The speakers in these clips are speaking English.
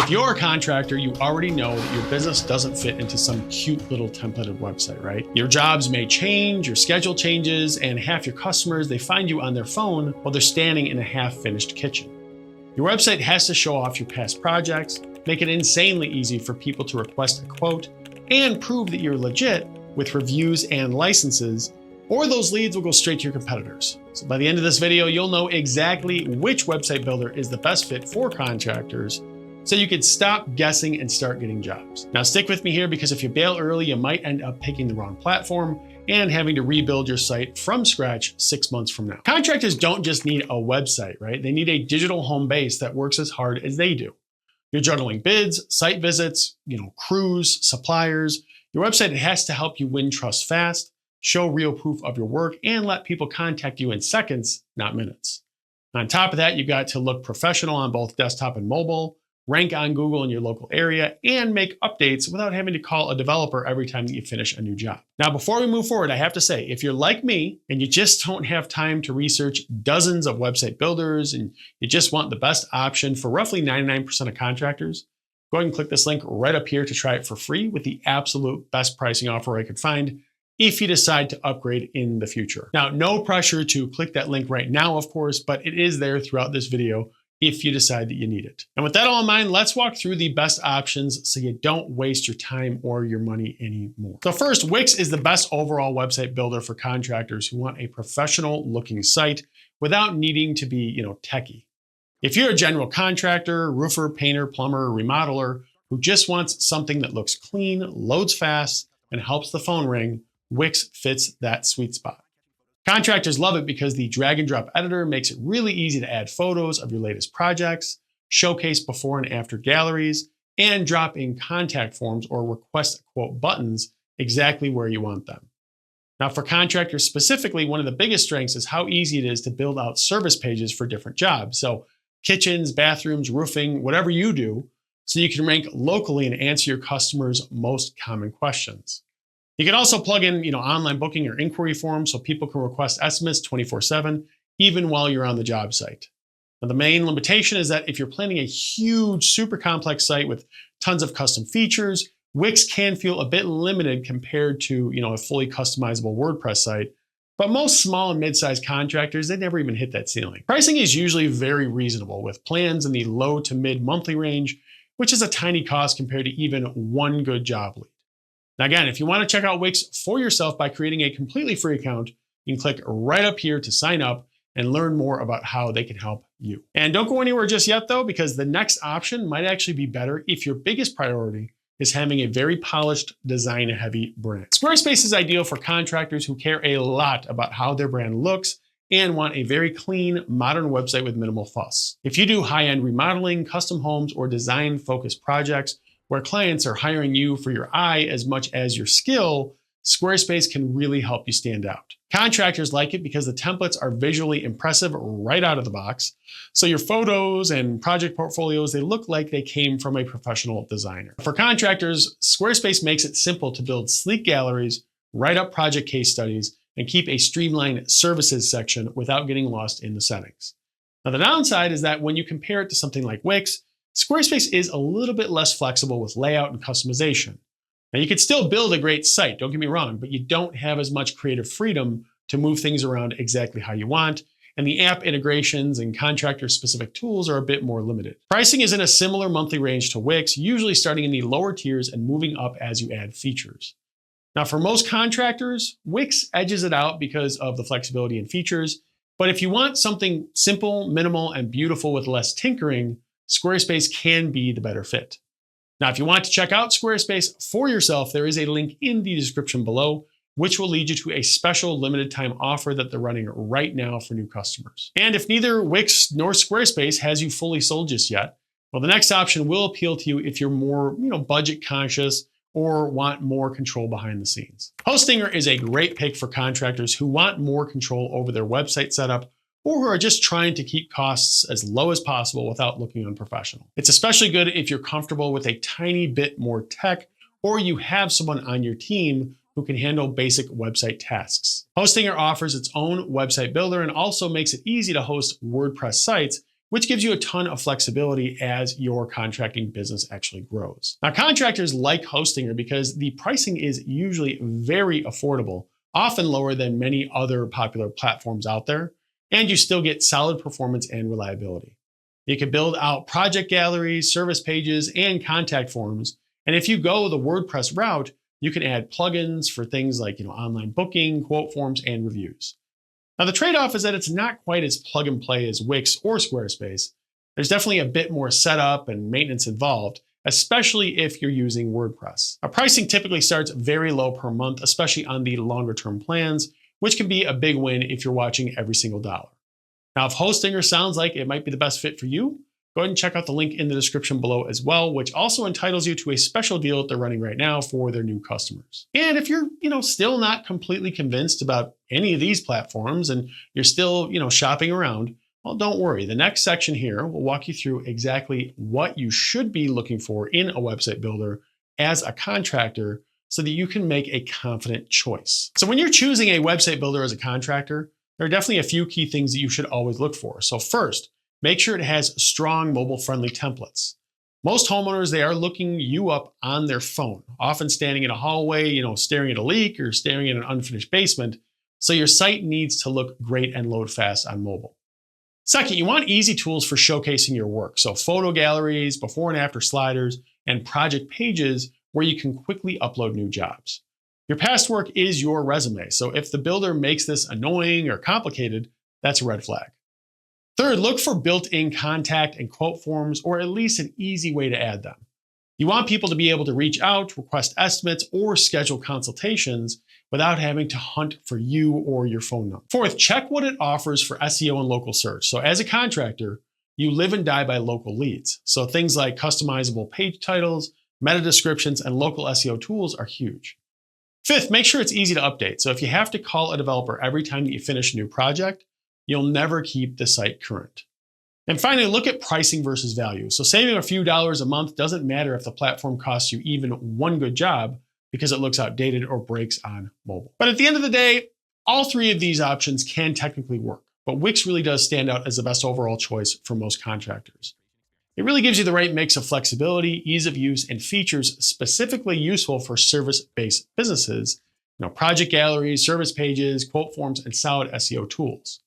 If you're a contractor, you already know that your business doesn't fit into some cute little templated website, right? Your jobs may change, your schedule changes, and half your customers, they find you on their phone while they're standing in a half-finished kitchen. Your website has to show off your past projects, make it insanely easy for people to request a quote, and prove that you're legit with reviews and licenses, or those leads will go straight to your competitors. So by the end of this video, you'll know exactly which website builder is the best fit for contractors, so you can stop guessing and start getting jobs. Now stick with me here, because if you bail early, you might end up picking the wrong platform and having to rebuild your site from scratch 6 months from now. Contractors don't just need a website, right? They need a digital home base that works as hard as they do. You're juggling bids, site visits, crews, suppliers. Your website has to help you win trust fast, show real proof of your work, and let people contact you in seconds, not minutes. On top of that, you've got to look professional on both desktop and mobile, rank on Google in your local area, and make updates without having to call a developer every time that you finish a new job. Now, before we move forward, I have to say, if you're like me and you just don't have time to research dozens of website builders and you just want the best option for roughly 99% of contractors, go ahead and click this link right up here to try it for free with the absolute best pricing offer I could find if you decide to upgrade in the future. Now, no pressure to click that link right now, of course, but it is there throughout this video if you decide that you need it. And with that all in mind, let's walk through the best options so you don't waste your time or your money anymore. So first, Wix is the best overall website builder for contractors who want a professional looking site without needing to be, techie. If you're a general contractor, roofer, painter, plumber, remodeler who just wants something that looks clean, loads fast, and helps the phone ring, Wix fits that sweet spot. Contractors love it because the drag and drop editor makes it really easy to add photos of your latest projects, showcase before and after galleries, and drop in contact forms or request a quote buttons exactly where you want them. Now, for contractors specifically, one of the biggest strengths is how easy it is to build out service pages for different jobs. So kitchens, bathrooms, roofing, whatever you do, so you can rank locally and answer your customers' most common questions. You can also plug in, online booking or inquiry forms so people can request estimates 24/7, even while you're on the job site. Now, the main limitation is that if you're planning a huge, super complex site with tons of custom features, Wix can feel a bit limited compared to, a fully customizable WordPress site. But most small and mid-sized contractors, they never even hit that ceiling. Pricing is usually very reasonable, with plans in the low to mid monthly range, which is a tiny cost compared to even one good job lead. Now again, if you want to check out Wix for yourself by creating a completely free account, you can click right up here to sign up and learn more about how they can help you. And don't go anywhere just yet though, because the next option might actually be better if your biggest priority is having a very polished, design-heavy brand. Squarespace is ideal for contractors who care a lot about how their brand looks and want a very clean, modern website with minimal fuss. If you do high-end remodeling, custom homes, or design-focused projects, where clients are hiring you for your eye as much as your skill, Squarespace can really help you stand out. Contractors like it because the templates are visually impressive right out of the box. So your photos and project portfolios, they look like they came from a professional designer. For contractors, Squarespace makes it simple to build sleek galleries, write up project case studies, and keep a streamlined services section without getting lost in the settings. Now, the downside is that when you compare it to something like Wix, Squarespace is a little bit less flexible with layout and customization. Now, you could still build a great site, don't get me wrong, but you don't have as much creative freedom to move things around exactly how you want, and the app integrations and contractor-specific tools are a bit more limited. Pricing is in a similar monthly range to Wix, usually starting in the lower tiers and moving up as you add features. Now, for most contractors, Wix edges it out because of the flexibility and features, but if you want something simple, minimal, and beautiful with less tinkering, Squarespace can be the better fit. Now, if you want to check out Squarespace for yourself, there is a link in the description below, which will lead you to a special limited time offer that they're running right now for new customers. And if neither Wix nor Squarespace has you fully sold just yet, well, the next option will appeal to you if you're more, budget conscious or want more control behind the scenes. Hostinger is a great pick for contractors who want more control over their website setup, or who are just trying to keep costs as low as possible without looking unprofessional. It's especially good if you're comfortable with a tiny bit more tech, or you have someone on your team who can handle basic website tasks. Hostinger offers its own website builder and also makes it easy to host WordPress sites which gives you a ton of flexibility as your contracting business actually grows. Now, contractors like Hostinger because the pricing is usually very affordable, often lower than many other popular platforms out there, and you still get solid performance and reliability. You can build out project galleries, service pages, and contact forms. And if you go the WordPress route, you can add plugins for things like online booking, quote forms, and reviews. Now, the trade-off is that it's not quite as plug and play as Wix or Squarespace. There's definitely a bit more setup and maintenance involved, especially if you're using WordPress. Now, pricing typically starts very low per month, especially on the longer-term plans, which can be a big win if you're watching every single dollar. Now, if Hostinger sounds like it might be the best fit for you, go ahead and check out the link in the description below as well, which also entitles you to a special deal that they're running right now for their new customers. And if you're, still not completely convinced about any of these platforms and you're still, shopping around, well, don't worry. The next section here will walk you through exactly what you should be looking for in a website builder as a contractor so that you can make a confident choice. So when you're choosing a website builder as a contractor, there are definitely a few key things that you should always look for. So first, make sure it has strong mobile-friendly templates. Most homeowners, they are looking you up on their phone, often standing in a hallway, staring at a leak or staring at an unfinished basement. So your site needs to look great and load fast on mobile. Second, you want easy tools for showcasing your work. So photo galleries, before and after sliders, and project pages where you can quickly upload new jobs. Your past work is your resume. So if the builder makes this annoying or complicated, that's a red flag. Third, look for built-in contact and quote forms, or at least an easy way to add them. You want people to be able to reach out, request estimates, or schedule consultations without having to hunt for you or your phone number. Fourth, check what it offers for SEO and local search. So as a contractor, you live and die by local leads. So things like customizable page titles, meta descriptions, and local SEO tools are huge. Fifth, make sure it's easy to update. So if you have to call a developer every time that you finish a new project, you'll never keep the site current. And finally, look at pricing versus value. So saving a few dollars a month doesn't matter if the platform costs you even one good job because it looks outdated or breaks on mobile. But at the end of the day, all three of these options can technically work, but Wix really does stand out as the best overall choice for most contractors. It really gives you the right mix of flexibility, ease of use, and features specifically useful for service-based businesses, project galleries, service pages, quote forms, and solid SEO tools.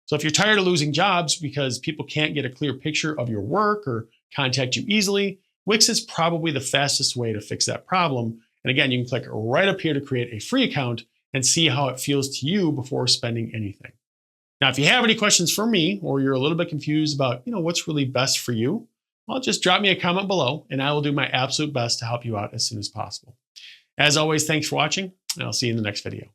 So if you're tired of losing jobs because people can't get a clear picture of your work or contact you easily, Wix is probably the fastest way to fix that problem. And again, you can click right up here to create a free account and see how it feels to you before spending anything. Now, if you have any questions for me, or you're a little bit confused about, what's really best for you, well, just drop me a comment below and I will do my absolute best to help you out as soon as possible. As always, thanks for watching, and I'll see you in the next video.